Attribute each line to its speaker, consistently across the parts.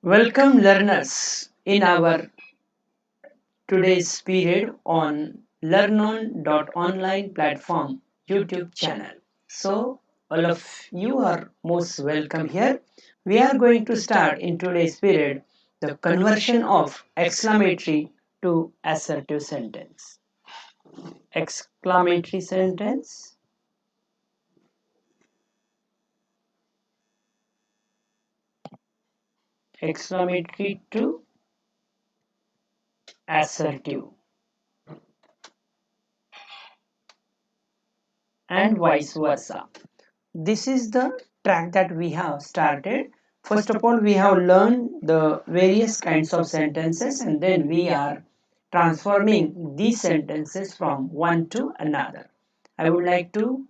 Speaker 1: Welcome learners in our today's period on Learnon.online platform YouTube channel. So all of you are most welcome here. We are going to start in today's period the conversion of exclamatory to assertive sentence. Exclamatory sentence, exclamatory to assertive, and vice versa. This is the track that we have started. First of all, we have learned the various kinds of sentences, and then we are transforming these sentences from one to another. I would like to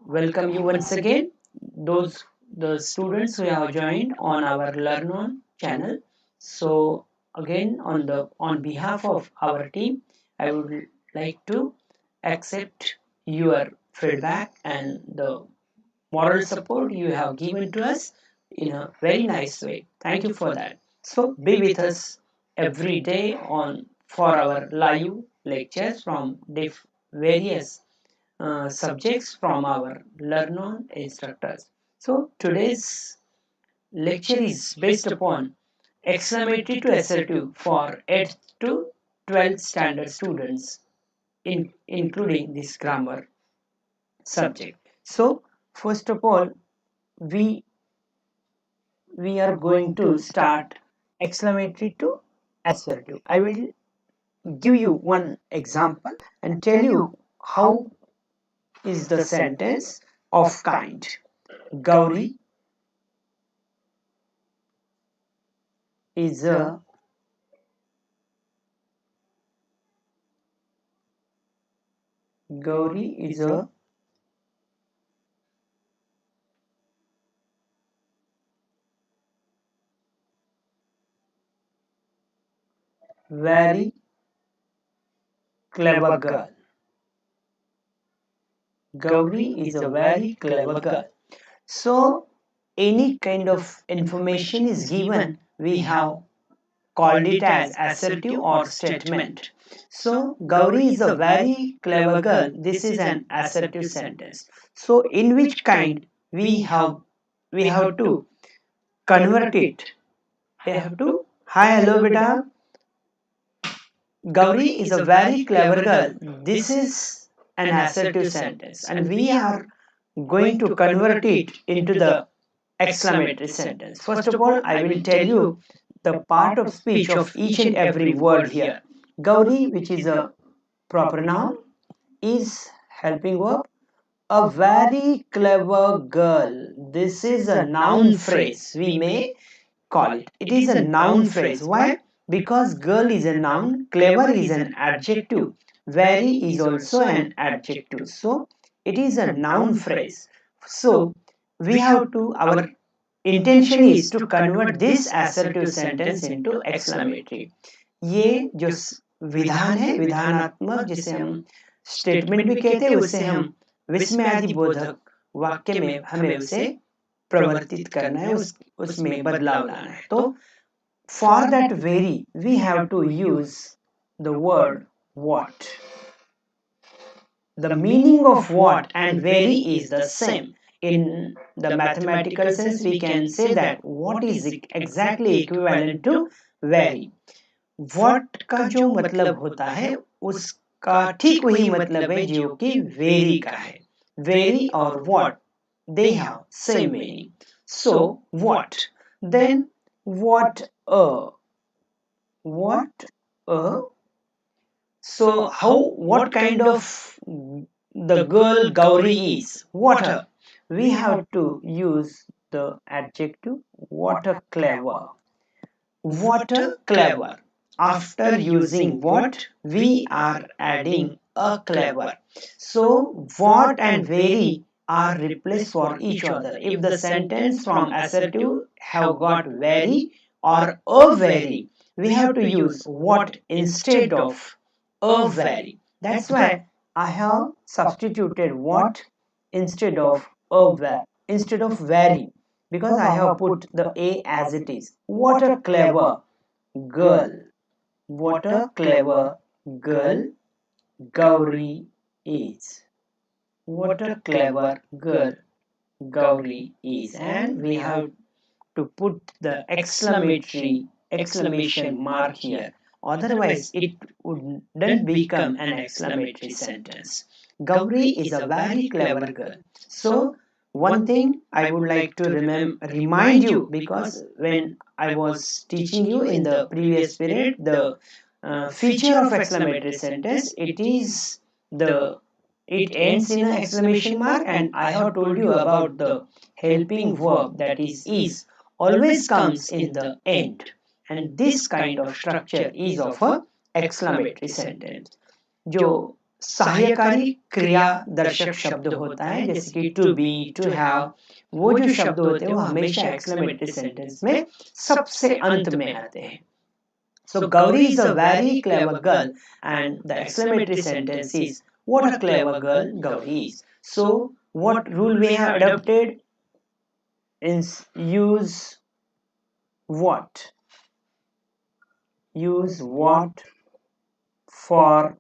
Speaker 1: welcome you once again, those the students who have joined on our Learn On channel. So again, on behalf of our team, I would like to accept your feedback and the moral support you have given to us in a very nice way. Thank you for that. So be with us every day on for our live lectures from various subjects from our Learn On instructors. So today's lecture is based upon exclamatory to assertive for 8th to 12th standard students, including this grammar subject. So first of all, we we are going to start exclamatory to assertive. I will give you one example and tell you how is the sentence of kind. Gauri is a Gauri is a very clever girl. Gauri is a very clever girl. So any kind of information is given, we have called it as assertive or statement. So Gauri is a very clever girl. This is an assertive sentence. So in which kind we have to convert it. We have to hi hello beta. Gauri is a very clever girl. This is an assertive sentence, and we are going to convert it into the exclamatory sentence. First of all, I will tell you the part of speech of each and every word here. Gauri, which is a proper noun, is helping verb. A very clever girl. This is a noun phrase. We may call it. It is a noun phrase. Why? Because girl is a noun, clever is an adjective, very is also an adjective. So it is a noun phrase. So we have to, our intention is to convert this assertive sentence into exclamatory. ये जो विधान है विधानात्मक जिसे हम statement भी कहते हैं उसे हम विस्मयादि बोधक वाक्य में हमें उसे प्रवर्तित करना है उसमें बदलाव लाना है तो for that vary we have to use the word what. The meaning of what and vary is the same. In the mathematical sense we can say that what is exactly equivalent to vary. what का जो मतलब होता है उसका ठीक वही मतलब है जो कि vary का है. Vary और what they have same meaning. So what? Then what what so how what kind of the girl Gauri is? What we have to use the adjective what a clever. What a clever. After using what we are adding a clever. So what and very are replaced for each other. If the sentence from assertive have got very or a very, we have to use what instead of a very. That's why I have substituted what instead of a very. Instead of very. because I have put the A as it is. What a clever girl. What a clever girl Gauri is. What a clever girl Gauri is. And we have to put the exclamation mark here. Otherwise, it wouldn't become an exclamatory sentence. Gauri is a very clever girl. So, one thing I would like to remind you, because when I was teaching you in the previous period, the feature of exclamatory sentence, it ends in an exclamation mark, and I have told you about the helping verb, that is always comes in the end, and this kind of structure is of a exclamatory sentence. जो सहायकारी क्रिया दर्शक शब्द होता है, जैसे कि to be, to have, वो जो शब्द होते हैं वो हमेशा exclamatory sentence में सबसे अंत में आते हैं. So Gauri is a very clever girl, and the exclamatory sentence is what a clever girl Gauri is. So what rule we have adopted is use what for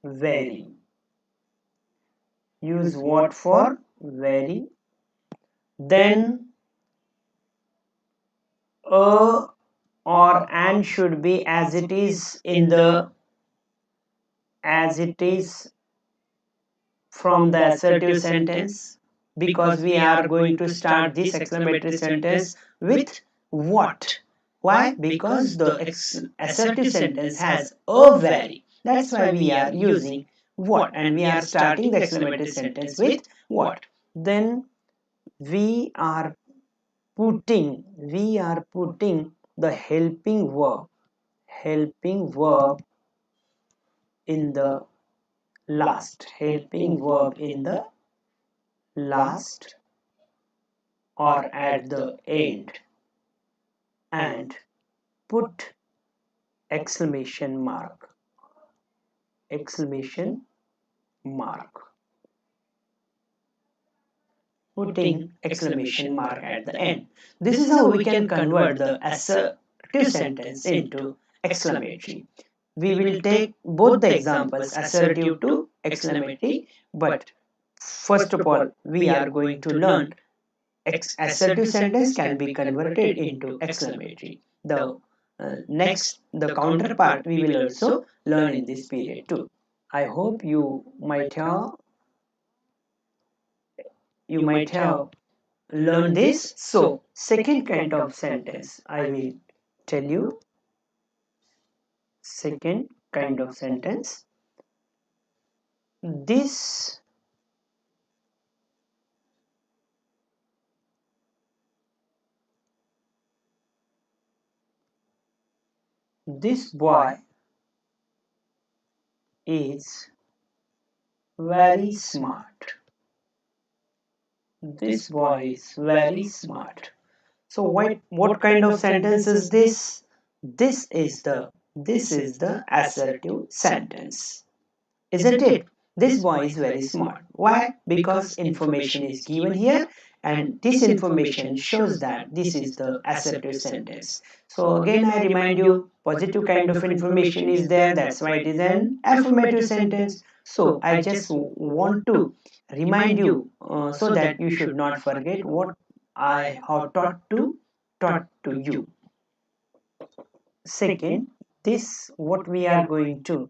Speaker 1: very. Use what for very. Then a or and should be as it is from the assertive sentence, because we are going to start this exclamatory sentence with what. Why? Because the assertive sentence has a very. That's why we are using what, and we are starting the exclamatory sentence with what. Then we are putting the helping verb in the last, or at the end, and put exclamation mark putting exclamation mark at the end. This is how we can convert the assertive sentence into exclamatory. We will take both the examples, assertive to exclamatory, but first of all we are going to learn assertive sentence can be converted into exclamatory. The counterpart we will also learn in this period too. I hope you might have learned this. So second kind of sentence I will tell you. Second kind of sentence, this boy is very smart. This boy is very smart. So what kind of sentence is this? This is the assertive sentence, isn't it? This boy is very smart. Why? Because information is given here, and this information shows that this is the assertive sentence. So again I remind you, positive kind of information is there, that's why it is an affirmative sentence. So I just want to remind you so that you should not forget what I have taught to you. Second, this what we are going to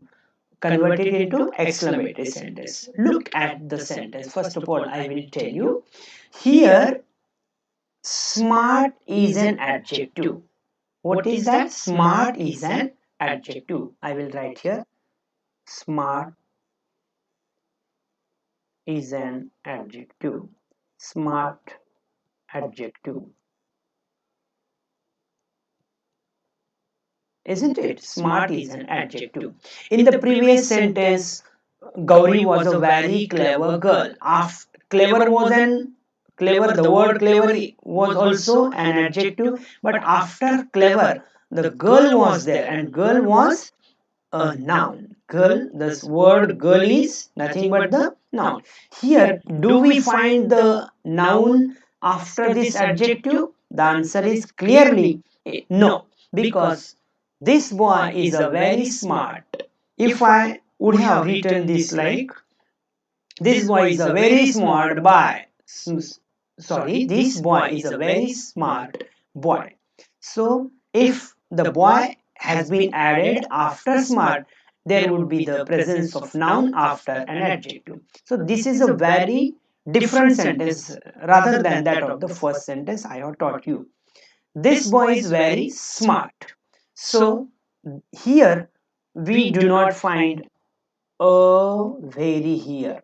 Speaker 1: convert it into exclamatory sentence. Look at the sentence. First of all, I will tell you here smart is an adjective. What is that? Smart is an adjective. I will write here smart is an adjective. Smart adjective. Isn't it? Smart is an adjective. In the previous sentence, Gauri was a very clever girl. Clever was an clever. The word clever was also an adjective, but after clever, the girl was there, and girl was a noun. Girl, this word girl is nothing but the noun. Here, do we find the noun after this adjective? The answer is clearly no, because this boy is a very smart. If I would have written this like, this boy is a very smart boy. Sorry, this boy is a very smart boy. So if the boy has been added after smart, there would be the presence of noun after an adjective. So this is a very different sentence rather than that of the first sentence I have taught you. This boy is very smart. So here we do not find a very here,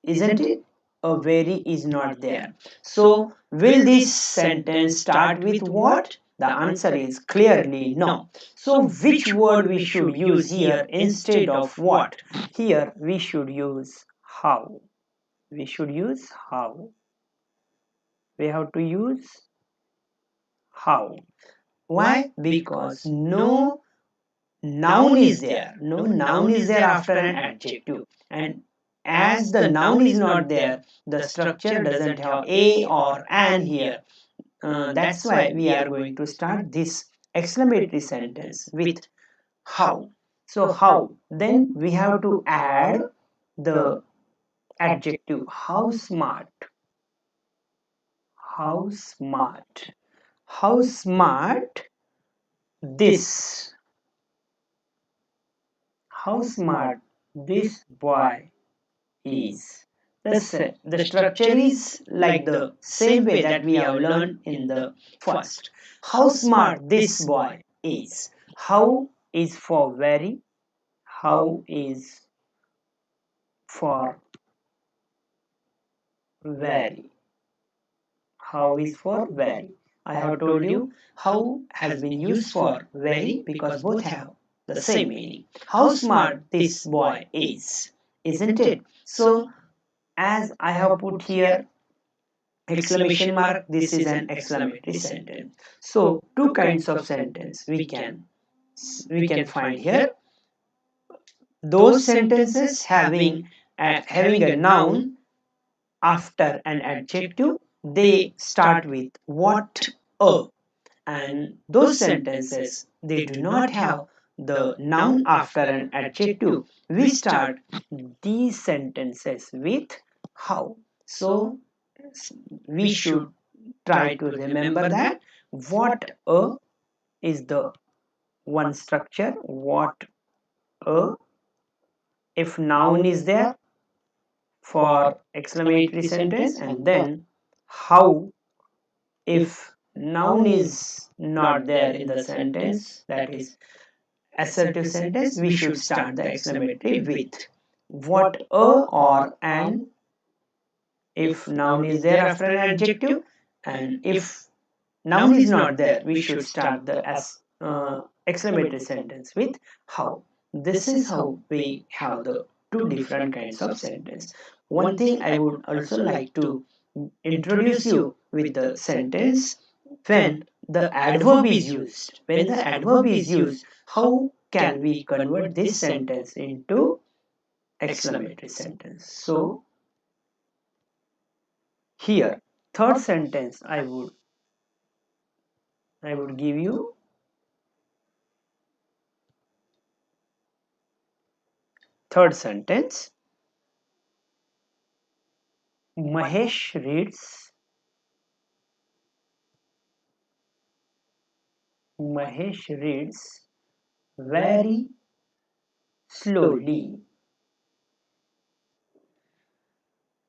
Speaker 1: isn't it? A very is not there. So will this sentence start with what? The answer is clearly no. So which word we should use here instead of what? Here we should use how. We should use how. We have to use how. Why? Because no noun is there. No noun is there after an adjective. And as the noun is not there, the structure doesn't have a or an here. That's why we are going to start this exclamatory sentence with how. So how? Then we have to add the adjective how smart. How smart. How smart this. How smart this boy is. The structure is like the same way that we have learned in the first. How smart this boy is. How is for very. How is for very. How is for very. I have told you how has been used for very because both have the same meaning. How smart this boy is, isn't it? So as I have put here exclamation mark, this is an exclamatory sentence. So two kinds of sentence we can find here. Those sentences having a noun after an adjective, they start with what a, and those sentences they do not have the noun after an adjective, we start these sentences with how. So we should try to remember that what a is the one structure, what a, if noun is there for exclamatory sentence, and then how if noun is not there in the sentence, that is assertive sentence, we should start the exclamatory with what a or an if noun is there after an adjective, and if noun is not there, we should start the exclamatory sentence with how. This is how we have the two different kinds of sentence. One thing I would also like to introduce you with the sentence when the adverb is used. When the adverb is used, how can we convert this sentence into exclamatory sentence? So here, third sentence I would give you. Third sentence, Mahesh reads. Mahesh reads very slowly.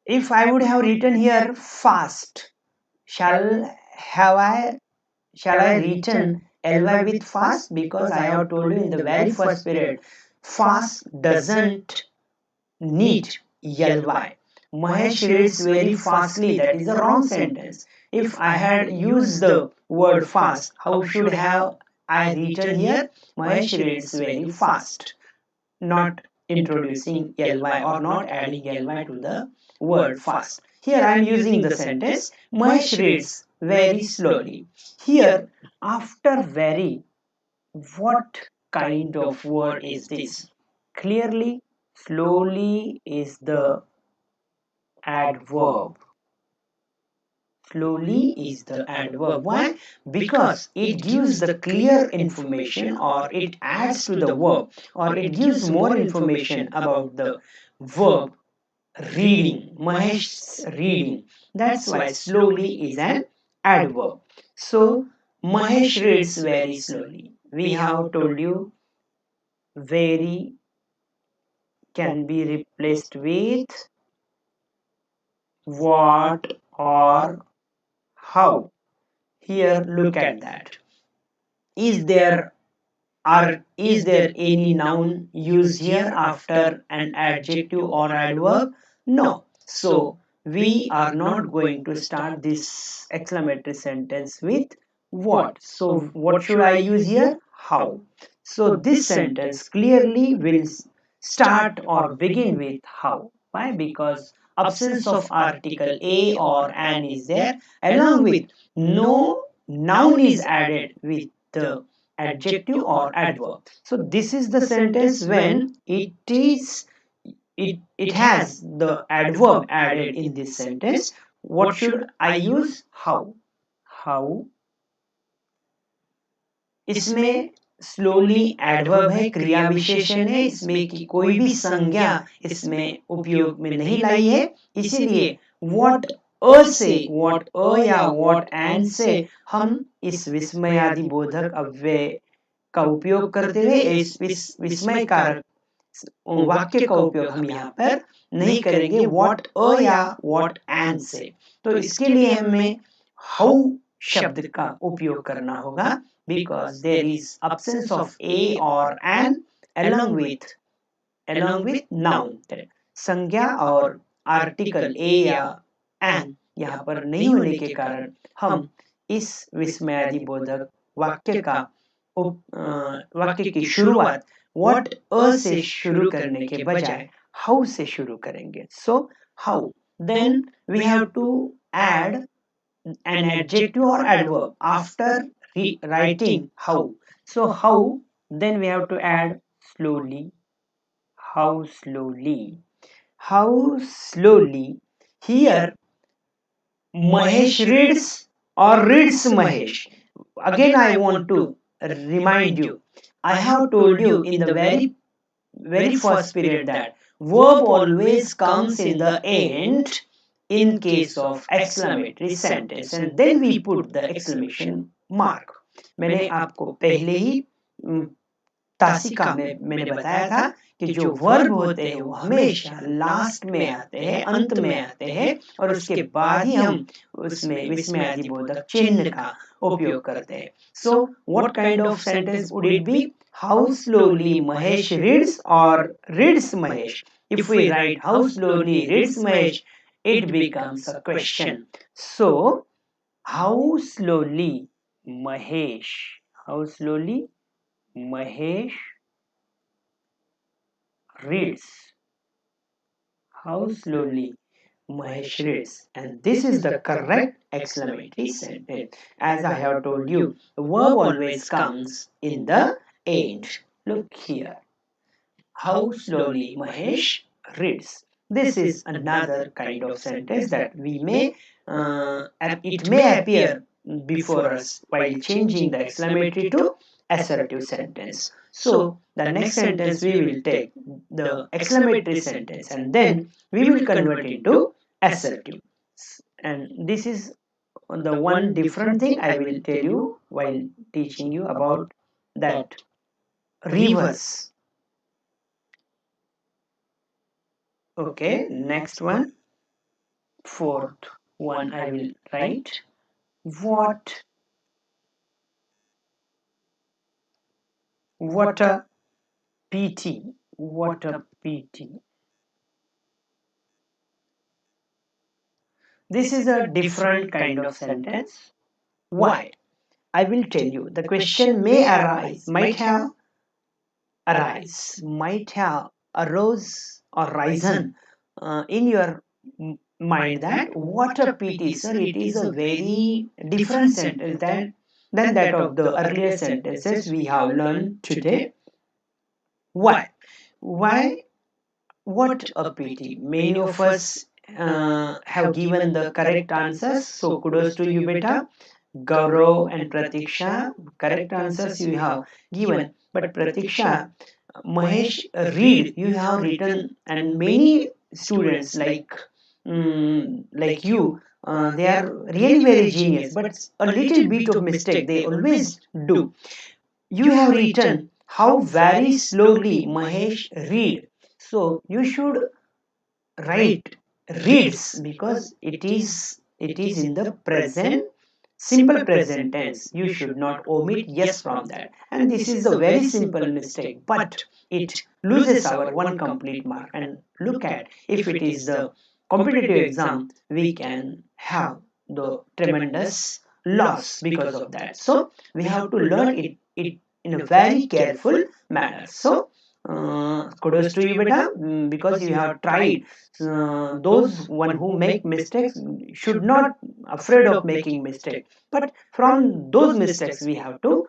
Speaker 1: If I would have written here fast, shall have I shall I written ly with fast? Because I have told you in the very first period, fast doesn't need ly. Mahesh reads very fastly. That is the wrong sentence. If I had used the word fast, how should have I written here? Mahesh reads very fast, not introducing ly or not adding ly to the word fast. Here I am using the sentence Mahesh reads very slowly. Here after very, what kind of word is this? Clearly slowly is the adverb. slowly is the adverb. Why? Because it gives the clear information, or it adds to the verb, or it gives more information about the verb reading. Mahesh's reading. That's why slowly is an adverb. So Mahesh reads very slowly. We have told you very can be replaced with what or how. Here look at that. Is there is there any noun used here after an adjective or adverb? No. So we are not going to start this exclamatory sentence with what. So what should I use here? How. So this sentence clearly will start or begin with how. Why? Because absence of article a or an is there, along with no noun is added with the adjective or adverb. So this is the sentence when it has the adverb added in this sentence. What should I use? How. How. इसमें slowly adverb है, क्रिया विशेषण है, इसमें की कोई भी संज्ञा इसमें उपयोग में नहीं लाई है, इसीलिए what अ से what अ या what and से हम इस विस्मयादि बोधक अव्यय का उपयोग करते हुए इस विस्मय कारक वाक्य का उपयोग हम यहाँ पर नहीं करेंगे what अ या what and से। तो इसके लिए हमें how शब्द का उपयोग करना होगा, because there is absence of a or an along with noun। संज्ञा और आर्टिकल a या an यहाँ पर नहीं होने के कारण हम इस विस्मयादि बोधक वाक्य की शुरुआत what अ से शुरू करने के बजाय how से शुरू करेंगे। So how, then we have to add an adjective or adverb after writing how. So how, then we have to add slowly. How slowly. How slowly. Here Mahesh reads or reads Mahesh. Again I want to remind you, I have told you in the very first period that verb always comes in the end in case of exclamatory sentence, and then we put the exclamation mark. मैंने आपको पहले ही तासिका में मैंने बताया था कि जो verb होते हैं वो हमेशा लास्ट में आते हैं, अंत में आते हैं, और उसके बाद ही हम उसमें विस्मयादि बोधक चिन्ह का उपयोग करते हैं। So what kind of sentence would it be? How slowly Mahesh reads or reads Mahesh. If we write how slowly reads Mahesh, it becomes a question. So how slowly Mahesh, how slowly Mahesh reads. How slowly Mahesh reads. And this is the correct exclamatory sentence. As I have told you, the verb always comes in the end. Look here. How slowly Mahesh reads. This is another kind of sentence that it may appear before us while changing the exclamatory to assertive sentence. So the next sentence we will take the exclamatory sentence and then we will convert into assertive. And this is the one different thing I will tell you while teaching you about that reverse. Okay, next one, fourth one I will write. What a pity, what a pity. This is a different kind of sentence. Why? I will tell you. The question may arise, might have arose or risen in your mind that what a pity, sir. It is a very different sentence than that of the earlier sentences we have learned today. Why? Why? What a pity. Many of us have given the correct answers. So kudos to you, beta. Gaurav and Pratiksha, correct answers you have given. But Pratiksha, Mahesh, read you have written, and many students like you, they are really very genius, but a little bit of mistake they always do. You have written how very slowly Mahesh read. So you should write reads, because it is in the present simple present tense. You should not omit yes from that, and this is a very simple mistake, but it loses our one complete mark. And look at, if it is the competitive exam, we can have the tremendous loss because of that. So we have to learn it in a very careful manner. So kudos to you, beta, because you have tried. Those one who make mistakes should not afraid of making mistake, but from those mistakes we have to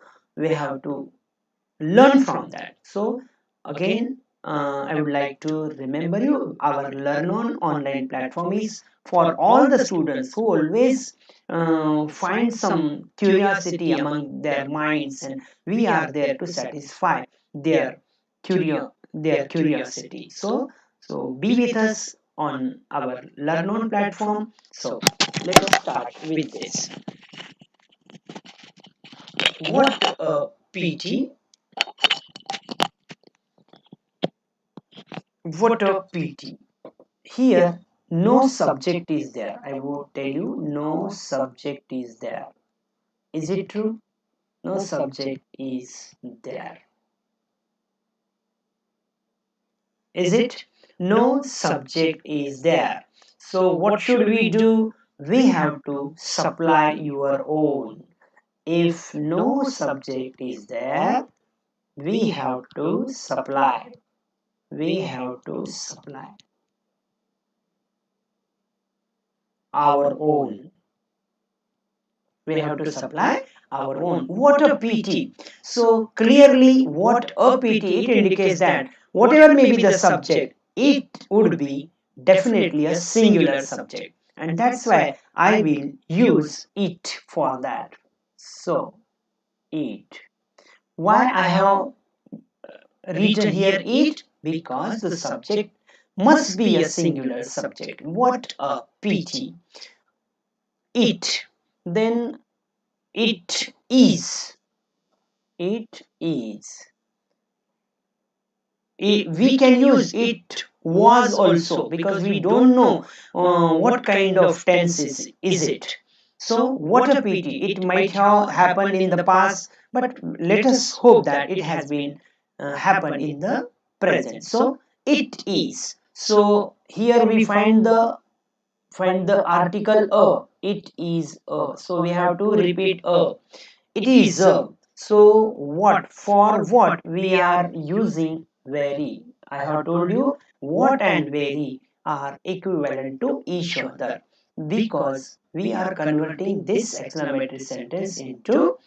Speaker 1: learn from that. So again, I would like to remember you, our Learn On online platform is for all the students who always find some curiosity among their minds, and we are there to satisfy their curiosity. So be with us on our Learn On platform. So let us start with this. What a PT. What a PT. Here, no subject is there. I would tell you, no subject is there. Is it true? No subject is there. Is it? No subject is there. So, what should we do? We have to supply your own. If no subject is there, we have to supply. We have to supply our own. We have to supply our own. What a PT. So clearly, what a PT, it indicates that whatever may be the subject, it would be definitely a singular subject, and that's why I will use it for that. So it. Why I have written here it? Because the subject must be a singular subject. What a PT. It. Then it is. It is. We can use it was also, because we don't know what kind of tense is it. So what a pity, it might have happened in the past, but let us hope that it has been happened in the present. So it is. So here we find the article a. It is a. So we have to repeat a. It is a. So what, for what we are using very. I have told you what and very are equivalent to each other, because we are converting this exclamatory sentence into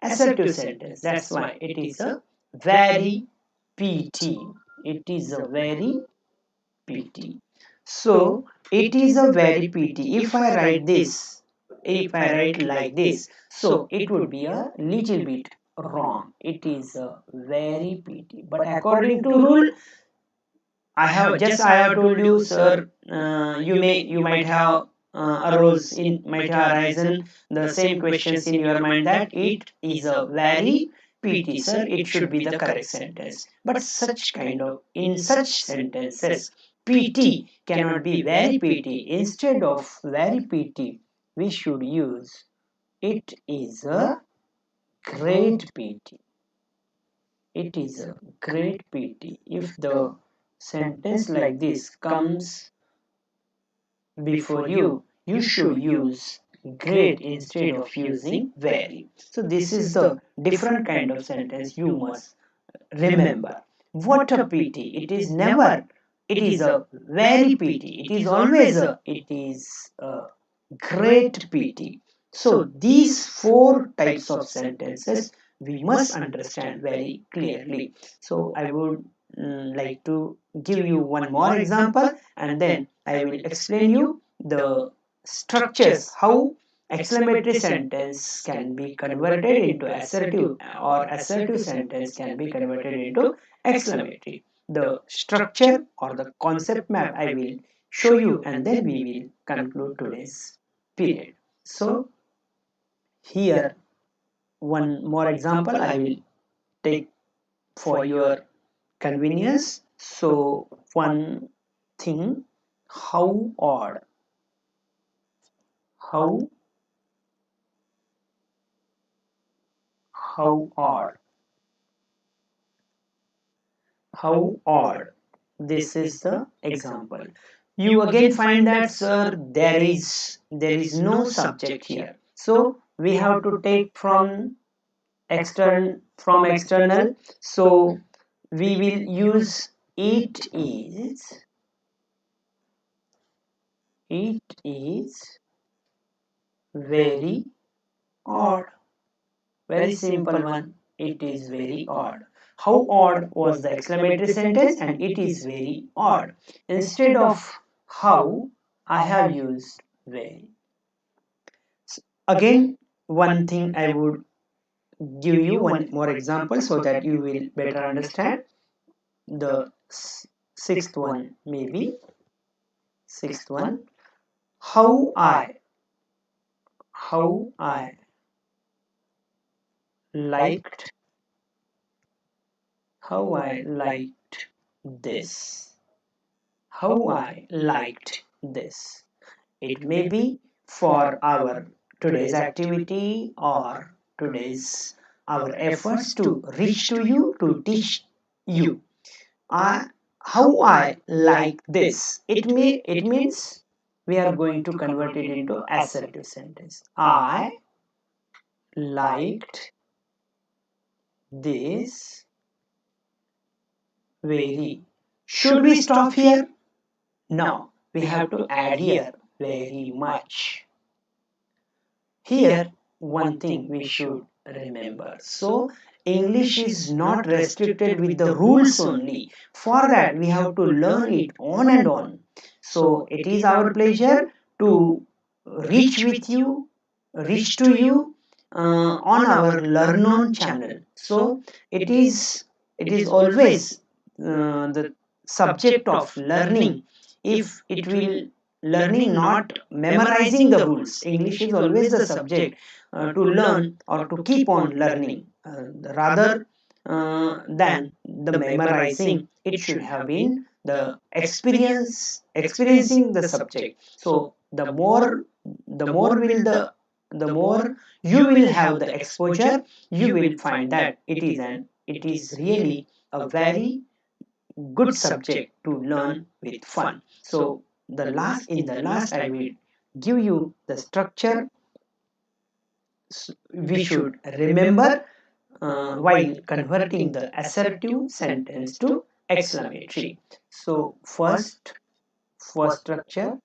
Speaker 1: assertive sentence. That's why it is a very PT. It is a very PT. So it is a very PT. If I write like this, so it would be a little bit wrong. It is a very PT. But according to rule, I have told you, sir. You might have might have arisen the same questions in your mind, that it is a very PT, sir. It should be the correct sentence. But such kind of in such sentences, PT cannot be very PT. Instead of very PT, we should use it is a great PT. It is a great PT. If the sentence like this comes before you, you should use great instead of using very. So this is the different kind of sentence you must remember. What a pity. It is never, it is a very pity. It is always it is a great pity. So these four types of sentences we must understand very clearly. So I would like to give you one more example, and then I will explain you the structures, how exclamatory sentence can be converted into assertive, or assertive sentence can be converted into exclamatory. The structure or the concept map I will show you, and then we will conclude today's period. So here one more example I will take for your convenience. So one thing, how odd, how how odd, how odd. This is the example. You again find that, sir, there is no subject here. So we have to take from external. So we will use it is very odd. Very simple one. It is very odd. How odd was the exclamatory sentence, and it is very odd. Instead of how, I have used very. Again, one thing I would give you one more example so that you will better understand. The sixth one, maybe sixth one. How I liked how I liked this. How I liked this. It may be for our today's activity, or today's our efforts to reach to you, to teach you. I, how I like this. It means we are going to convert it into assertive sentence. I liked this very. Should we stop here? No, we have to add here very much. Here, one thing we should remember. So, English is not restricted with the rules only. For that, we have to learn it on and on. So, it is our pleasure to reach with you, reach to you on our Learnon channel. So, it is always the subject of learning. If it will learning, not memorizing the rules. English is always the subject to learn or to keep on learning, rather than the memorizing. It should have been the experiencing the subject. So the more will the more you will have the exposure, you will find that it is really a very good subject to learn with fun. So in the last I will give you the structure we should remember while converting the assertive sentence to exclamatory. So first structure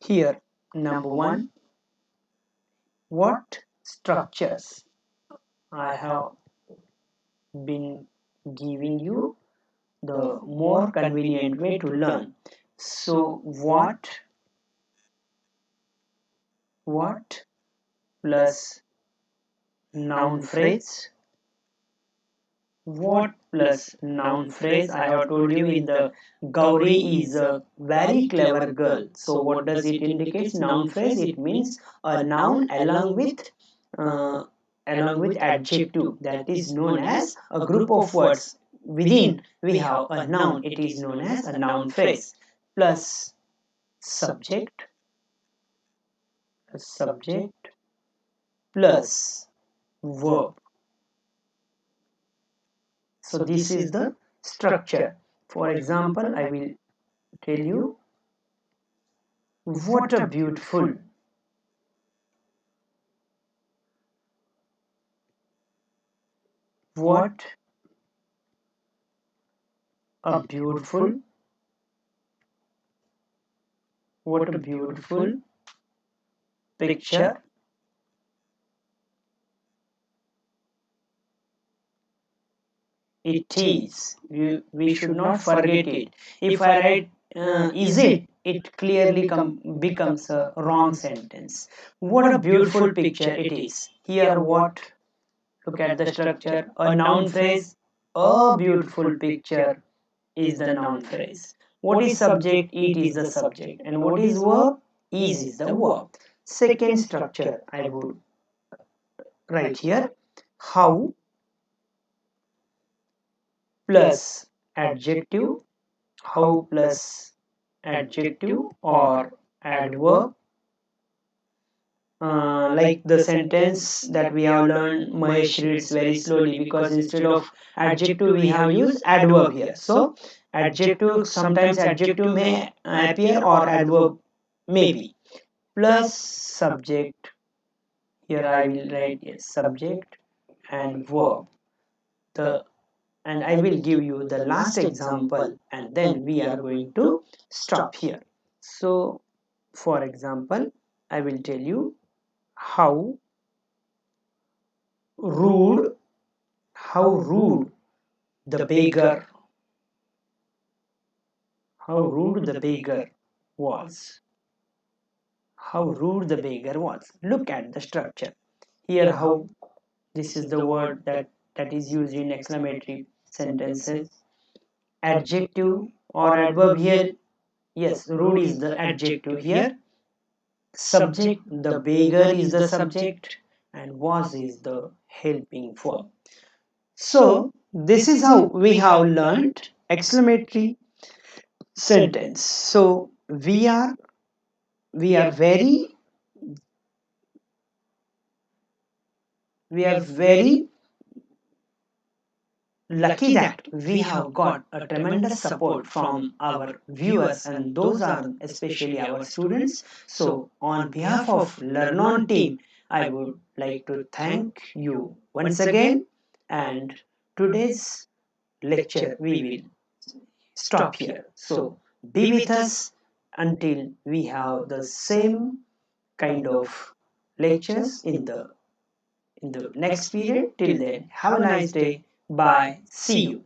Speaker 1: here, number one, what structures I have been giving you, the more convenient way to learn. So what plus noun phrase. What plus noun phrase? I have told you in the Gauri is a very clever girl. So what does it indicate? Noun phrase. It means a noun uh, along with adjective, that is known as a group of words. Within we have a noun. It is known as a noun phrase. Plus subject plus verb. So this is the structure. For example, I will tell you, what a beautiful, what a beautiful, what a beautiful picture it is. We should not forget it. If I write is it, it clearly becomes a wrong sentence. What a beautiful picture it is. Here what? Look at the structure. A noun phrase, a beautiful picture is the noun phrase. What is subject? It is the subject. And what is verb? Is the verb. Second structure I would write here. How plus adjective. How plus adjective or adverb. Like the sentence that we have learned, Mahesh reads very slowly because instead of adjective we have used adverb here. So adjective, sometimes adjective may appear or adverb maybe. Plus subject, here I will write yes, subject and verb. The and I will give you the last example and then we are going to stop here. So for example, I will tell you how rude, how rude the beggar, how rude the beggar was. How rude the beggar was. Look at the structure. Here how, this is the word that is used in exclamatory sentences. Adjective or adverb here. Yes, rude is the adjective here. Subject, the beggar is the subject and was is the helping verb. So this is how we have learned exclamatory sentence. So we are very lucky that we have got a tremendous support from our viewers, and those are especially our students. So on behalf of Learnon team, I would like to thank you once again, and today's lecture we will stop here. So be with us until we have the same kind of lectures in the next period. Till then, have a nice day. Bye. See you.